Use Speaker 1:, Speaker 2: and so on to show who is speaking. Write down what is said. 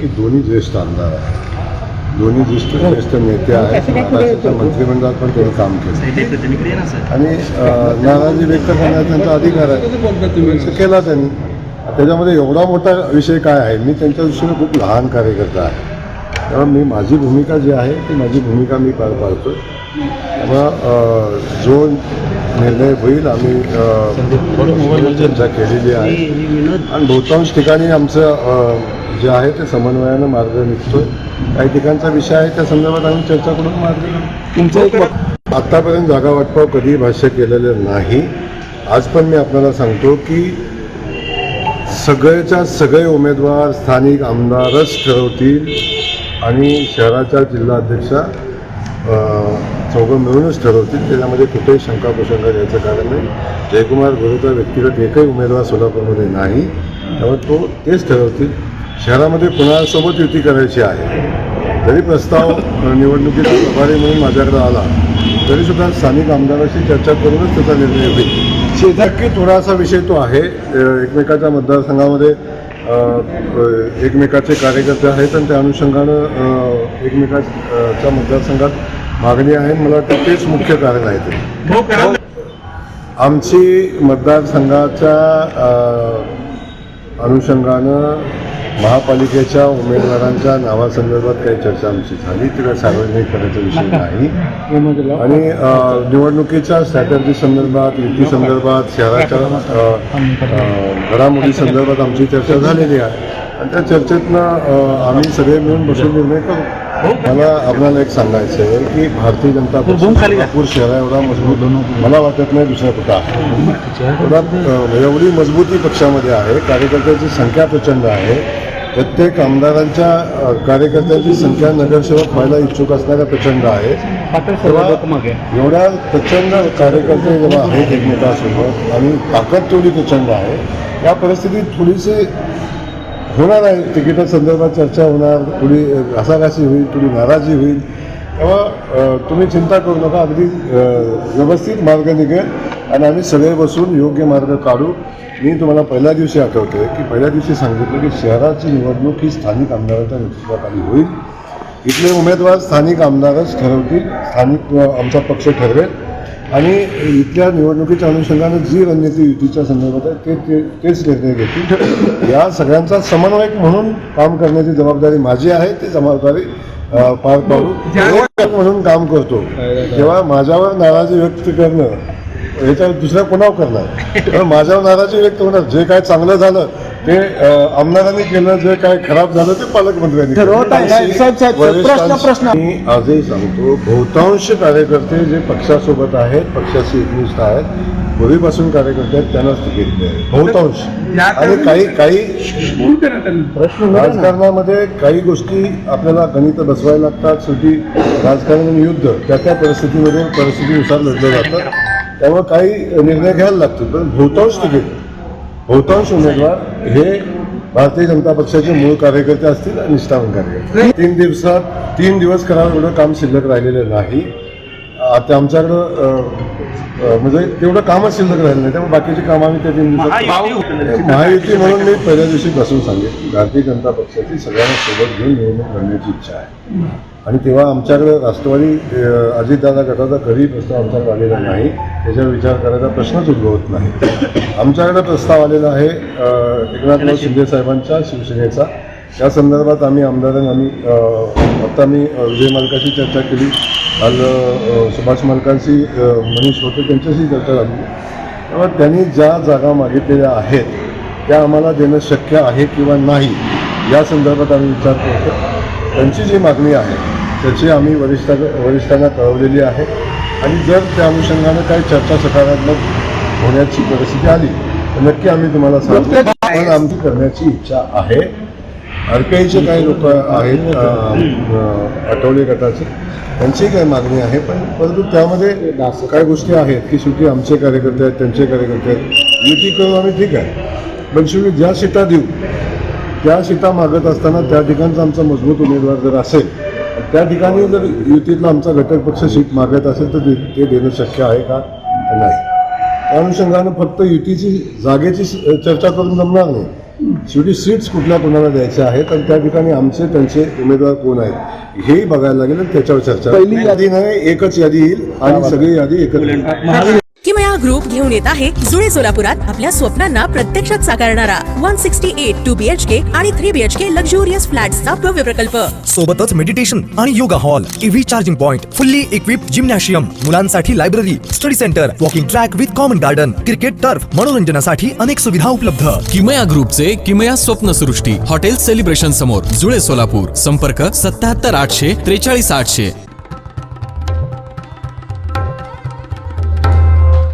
Speaker 1: की दोन्ही ज्येष्ठ आमदार आहेत, दोन्ही ज्येष्ठ नेते आहेत, महाराष्ट्राच्या मंत्रिमंडळात पण त्यांनी काम केलं आणि नाराजी व्यक्त करण्याचा त्यांचा अधिकार आहे, केला त्यांनी. त्याच्यामध्ये एवढा मोठा विषय काय आहे, मी त्यांच्या दृष्टीने खूप लहान कार्यकर्ता आहे, तेव्हा मी माझी भूमिका जी आहे ती माझी भूमिका मी पार पाडतो. तेव्हा जो निर्णय होईल आम्ही चर्चा केलेली आहे आणि बहुतांश ठिकाणी आमचं जे आहे ते समन्वयानं मार्ग निघतोय. काही ठिकाणचा विषय आहे त्या संदर्भात आम्ही चर्चा करून मार्ग तुमचं आत्तापर्यंत जागा वाटपाव कधी भाष्य केलेलं नाही. आज पण मी आपल्याला सांगतो की सगळेच्या सगळे उमेदवार स्थानिक आमदारच ठरवतील आणि शहराच्या जिल्हाध्यक्षा चौघं मिळूनच ठरवतील. त्याच्यामध्ये कुठेही शंका कुशंका घ्यायचं कारण नाही. जयकुमार गोरेचा व्यक्तिगत एकही उमेदवार सोलापूरमध्ये नाही, त्यामुळे तो तेच ठरवतील. शहरामध्ये कुणासोबत युती करायची आहे, जरी प्रस्ताव निवडणुकीचा प्रभारी म्हणून माझ्याकडे आला तरीसुद्धा स्थानिक आमदाराशी चर्चा करूनच त्याचा निर्णय होईल. शेजारी थोडासा विषय तो आहे, एकमेकाच्या मतदारसंघामध्ये एकमेकाचे कार्यकर्ते आहेत आणि त्या अनुषंगानं एकमेकाच्या मतदारसंघात मागणी आहे. मला वाटतं तेच मुख्य कारण आहे ते. आमची मतदारसंघाच्या अनुषंगानं महापालिकेच्या उमेदवारांच्या नावासंदर्भात काही चर्चा आमची झाली, ती काही सार्वजनिक करायचा विषय नाही आणि निवडणुकीच्या स्ट्रॅटर्जी संदर्भात, युती संदर्भात, शहराच्या घडामोडी संदर्भात आमची चर्चा झालेली आहे आणि त्या चर्चेतनं आम्ही सगळे मिळून बसून निर्णय करू. मला आपल्याला एक सांगायचं आहे की भारतीय जनता पक्ष सोलापूर शहरा एवढा मजबूत मला वाटत नाही दुसरा कुठं आहे. एवढी मजबूती पक्षामध्ये आहे, कार्यकर्त्यांची संख्या प्रचंड आहे, प्रत्येक आमदारांच्या कार्यकर्त्यांची संख्या नगरसेवक व्हायला इच्छुक असणाऱ्या प्रचंड आहे. एवढ्या प्रचंड कार्यकर्ते जेव्हा आहेत एकमेकांसोबत आणि ताकद तेवढी प्रचंड आहे, या परिस्थितीत थोडीशी होणार आहे, तिकिटा संदर्भात चर्चा होणार, थोडी घासाघासी होईल, थोडी नाराजी होईल. तेव्हा तुम्ही चिंता करू नका, अगदी व्यवस्थित मार्ग निघेल आणि आम्ही सगळे बसून योग्य मार्ग काढू. मी तुम्हाला पहिल्या दिवशी आठवतोय की पहिल्या दिवशी सांगितलं की शहराची निवडणूक ही स्थानिक आमदाराच्या नेतृत्वाखाली होईल. इथले उमेदवार स्थानिक आमदारच ठरवतील, स्थानिक आमचा पक्ष ठरवेल आणि इथल्या निवडणुकीच्या अनुषंगानं जी रणनीती युतीच्या संदर्भात आहे तेच निर्णय घेतील. या सगळ्यांचा समन्वयक म्हणून काम करण्याची जबाबदारी माझी आहे, ती जबाबदारी पार पाडू म्हणून काम करतो. तेव्हा माझ्यावर नाराजी व्यक्त करणं ह्याच्यावर दुसऱ्या कोणावर करणार, तर माझ्यावर नाराजी व्यक्त होणार. जे काय चांगलं झालं ते आमदारांनी केलं, जे काय खराब झालं ते पालकमंत्र्यांनी. मी आजही सांगतो, बहुतांश कार्यकर्ते जे पक्षासोबत आहेत, पक्षाशी एकनिष्ठ आहेत, पूर्वीपासून कार्यकर्ते आहेत, त्यांनाच तिकीट मिळेल बहुतांश. आणि काही राजकारणामध्ये काही गोष्टी आपल्याला गणित बसवायला लागतात. शेवटी राजकारण आणि युद्ध त्या त्या परिस्थितीनुसार लढलं जातं, त्यामुळे काही निर्णय घ्यायला लागतात. पण बहुतांश उमेदवार हे भारतीय जनता पक्षाचे मूळ कार्यकर्ते असतील आणि निष्ठावान कार्यकर्ते. 3 दिवस करावं एवढं काम शिल्लक राहिलेलं नाही. आता आमच्याकडं म्हणजे तेवढं कामच शिल्लक राहिलं नाही, त्यामुळे बाकीची कामं आम्ही त्या 3 दिवसात महायुती म्हणून मी पहिल्या दिवशी बसून सांगेन भारतीय जनता पक्षाची सगळ्यांना सोबत घेऊन निवडणूक लढण्याची इच्छा आहे. आणि तेव्हा आमच्याकडे राष्ट्रवादी अजितदादा गटाचा कधी प्रस्ताव आमच्याकडे आलेला नाही, त्याच्यावर विचार करायचा प्रश्नच उद्भवत नाही. आमच्याकडे प्रस्ताव आलेला आहे एकनाथ शिंदे साहेबांच्या शिवसेनेचा. या संदर्भात आम्ही आमदारांनी आता मी विजय मालकाशी चर्चा केली, काल सुभाष मालकांशी मनीष होते त्यांच्याशी चर्चा झाली. तेव्हा त्यांनी ज्या जागा मागितलेल्या आहेत त्या आम्हाला देणं शक्य आहे किंवा नाही या संदर्भात आम्ही विचार करतो. त्यांची जी मागणी आहे त्याची आम्ही वरिष्ठांना कळवलेली आहे आणि जर त्या अनुषंगानं काही चर्चा सकारात्मक होण्याची परिस्थिती आली तर नक्की आम्ही तुम्हाला सांगतो. पण आमची करण्याची इच्छा आहे. RPIचे काही लोक आहेत आठवले गटाचे, त्यांची काही मागणी आहे, पण परंतु त्यामध्ये काही गोष्टी आहेत की शेवटी आमचे कार्यकर्ते आहेत, त्यांचे कार्यकर्ते आहेत, युती करू आम्ही ठीक आहे, पण शेवटी ज्या सीटा देऊ त्या सीटा मागत असताना त्या ठिकाणचा आमचा मजबूत उमेदवार जर असेल, त्या ठिकाणी जर युतीतला आमचा घटक पक्ष सीट मागत असेल तर ते देणं शक्य आहे का नाही. त्या अनुषंगानं फक्त युतीची जागेची चर्चा करून जमणार नाही. शेवटी सीट्स कुठल्या कोणाला द्यायच्या आहेत आणि त्या ठिकाणी आमचे त्यांचे उमेदवार कोण आहेत हे बघायला लागेल आणि त्याच्यावर चर्चा. पहिली यादी नाही, एकच यादी येईल आणि सगळी यादी एकत्र.
Speaker 2: किमया ग्रुप घेऊन येत आहे जुळे सोलापुरात आपल्या स्वप्नांना प्रत्यक्षात साकारणारा 168 2BHK आणि 3BHK लक्झुरियस फ्लॅट्सचा भव्य प्रकल्प.
Speaker 3: सोबतच मेडिटेशन आणि yoga hall, EV charging point, fully equipped gymnasium, मुलांसाठी library, study centre, walking track with common garden, cricket turf, मनोरंजनासाठी अनेक सुविधा उपलब्ध.
Speaker 4: किमया ग्रुपचे किमया स्वप्नसृष्टी हॉटेल सेलिब्रेशन समोर जुळे सोलापूर. संपर्क 77 800 43 800.